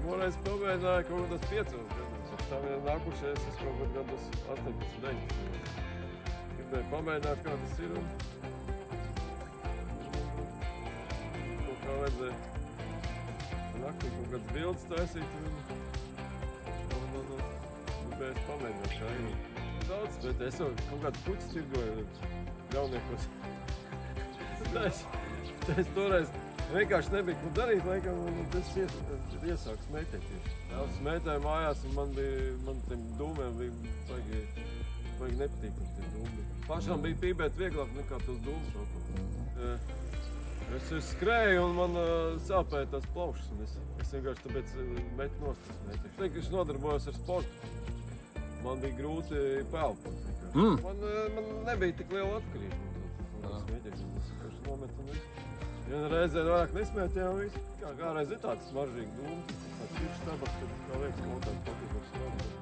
Pirmoreiz pamēģināju kaut kādos 5 gadus. Tā vien nākušies es kaut kādā gados 18, 19. Gribēju pamēģināt, kā tas ir. Kaut kā vajadzēja naktī kaut kāds bildes taisīt. Gribēju pamēģināt, kā ir. Daudz, bet es jau kaut kādu puķis tirgoju jauniekos. Es toreiz vienkārši nebija, ko darīt, laikam, un tas iesāku smēķēt tieši. Es smēķēju mājās, un man tiem dūmiem bija baigi nepatīkami tiem dūmiem. Pašām bija pībēt vieglāk nekā tos dūmus rokot. Es skrēju, un man sāpēja tās plaušas, un es vienkārši tāpēc metu nost smēķēšu. Es vienkārši nodarbojos ar sportu. Man bija grūti pelpot. Man nebija tik liela atkarība. Es vienkārši nometu un visu. Viena reizē vairāk nesmēķēju un visu. Kā reiz ir tāds smaržīgi dūms, tāds tīši tabaks, tad kā liekas, ka man tāds patīkams.